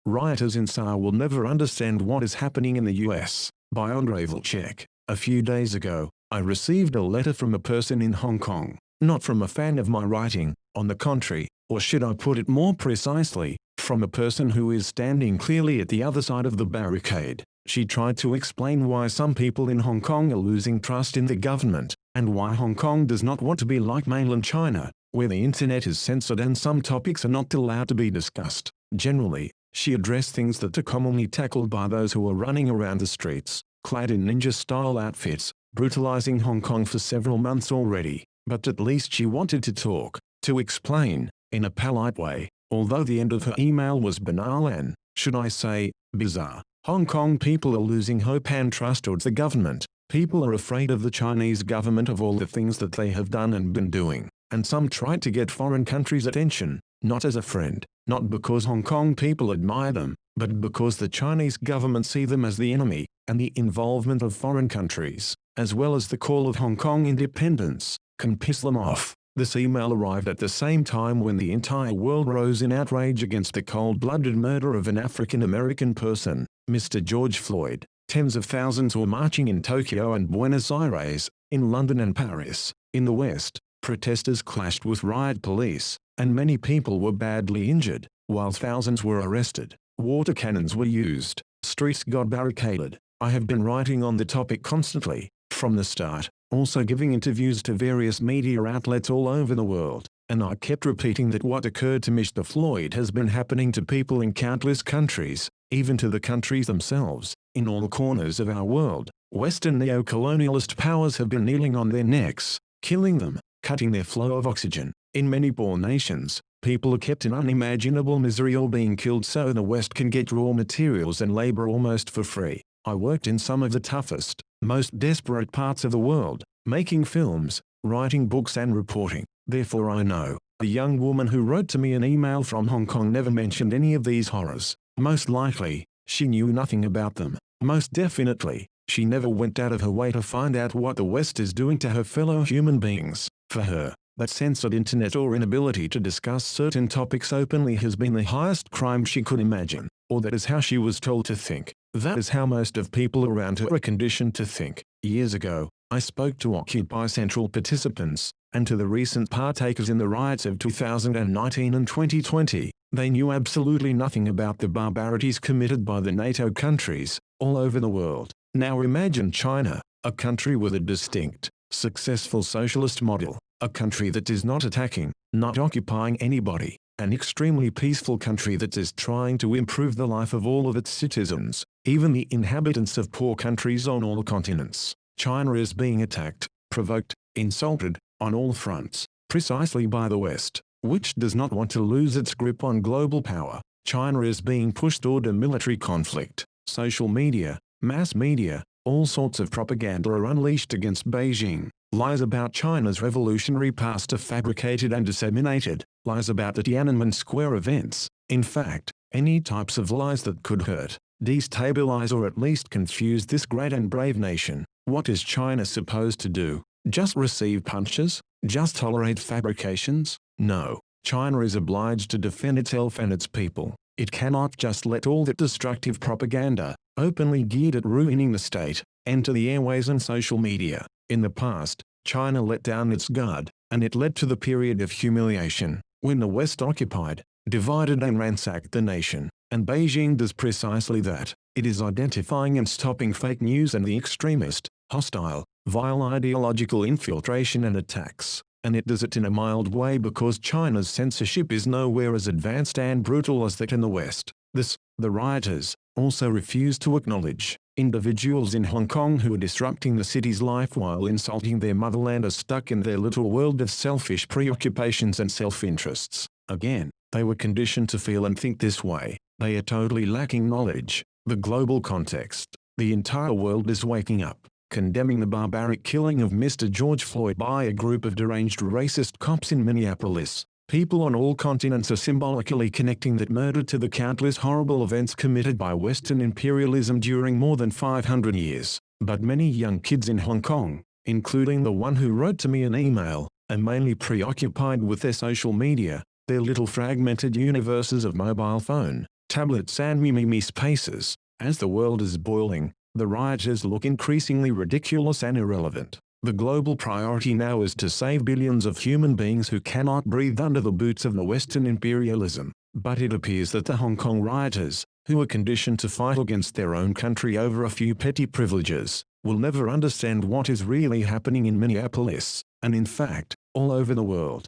Rioters in SAR will never understand what is happening in the US, by Andre Vltchek. A few days ago, I received a letter from a person in Hong Kong, not from a fan of my writing, on the contrary, or should I put it more precisely, from a person who is standing clearly at the other side of the barricade. She tried to explain why some people in Hong Kong are losing trust in the government, and why Hong Kong does not want to be like mainland China, where the internet is censored and some topics are not allowed to be discussed. Generally, she addressed things that are commonly tackled by those who are running around the streets, clad in ninja-style outfits, brutalizing Hong Kong for several months already. But at least she wanted to talk, to explain, in a polite way, although the end of her email was banal and, should I say, bizarre. Hong Kong people are losing hope and trust towards the government. People are afraid of the Chinese government, of all the things that they have done and been doing, and some tried to get foreign countries' attention, not as a friend, not because Hong Kong people admire them, but because the Chinese government see them as the enemy, and the involvement of foreign countries, as well as the call of Hong Kong independence, can piss them off. This email arrived at the same time when the entire world rose in outrage against the cold-blooded murder of an African-American person, Mr. George Floyd. Tens of thousands were marching in Tokyo and Buenos Aires, in London and Paris. In the West, protesters clashed with riot police, and many people were badly injured, while thousands were arrested. Water cannons were used. Streets got barricaded. I have been writing on the topic constantly, from the start, also giving interviews to various media outlets all over the world, and I kept repeating that what occurred to Mr. Floyd has been happening to people in countless countries, even to the countries themselves. In all corners of our world, Western neo-colonialist powers have been kneeling on their necks, killing them, cutting their flow of oxygen. In many poor nations, people are kept in unimaginable misery or being killed so the West can get raw materials and labor almost for free. I worked in some of the toughest, most desperate parts of the world, making films, writing books and reporting. Therefore I know. The young woman who wrote to me an email from Hong Kong never mentioned any of these horrors. Most likely, she knew nothing about them. Most definitely, she never went out of her way to find out what the West is doing to her fellow human beings. For her, that censored internet or inability to discuss certain topics openly has been the highest crime she could imagine, or that is how she was told to think. That is how most of people around her are conditioned to think. Years ago, I spoke to Occupy Central participants, and to the recent partakers in the riots of 2019 and 2020. They knew absolutely nothing about the barbarities committed by the NATO countries, all over the world. Now imagine China, a country with a distinct, successful socialist model, a country that is not attacking, not occupying anybody, an extremely peaceful country that is trying to improve the life of all of its citizens, even the inhabitants of poor countries on all continents. China is being attacked, provoked, insulted, on all fronts, precisely by the West, which does not want to lose its grip on global power. China is being pushed toward a military conflict. Social media, mass media, all sorts of propaganda are unleashed against Beijing. Lies about China's revolutionary past are fabricated and disseminated. Lies about the Tiananmen Square events. In fact, any types of lies that could hurt, destabilize or at least confuse this great and brave nation. What is China supposed to do? Just receive punches? Just tolerate fabrications? No. China is obliged to defend itself and its people. It cannot just let all that destructive propaganda, openly geared at ruining the state, enter the airways and social media. In the past, China let down its guard, and it led to the period of humiliation, when the West occupied, divided and ransacked the nation. And Beijing does precisely that. It is identifying and stopping fake news and the extremist, hostile, vile ideological infiltration and attacks. And it does it in a mild way because China's censorship is nowhere as advanced and brutal as that in the West. This, the rioters, also refuse to acknowledge. Individuals in Hong Kong who are disrupting the city's life while insulting their motherland are stuck in their little world of selfish preoccupations and self-interests. Again, they were conditioned to feel and think this way. They are totally lacking knowledge. The global context. The entire world is waking up, condemning the barbaric killing of Mr. George Floyd by a group of deranged racist cops in Minneapolis. People on all continents are symbolically connecting that murder to the countless horrible events committed by Western imperialism during more than 500 years. But many young kids in Hong Kong, including the one who wrote to me an email, are mainly preoccupied with their social media, their little fragmented universes of mobile phone, tablets and mimimi spaces. As the world is boiling, the rioters look increasingly ridiculous and irrelevant. The global priority now is to save billions of human beings who cannot breathe under the boots of the Western imperialism. But it appears that the Hong Kong rioters, who are conditioned to fight against their own country over a few petty privileges, will never understand what is really happening in Minneapolis, and in fact, all over the world.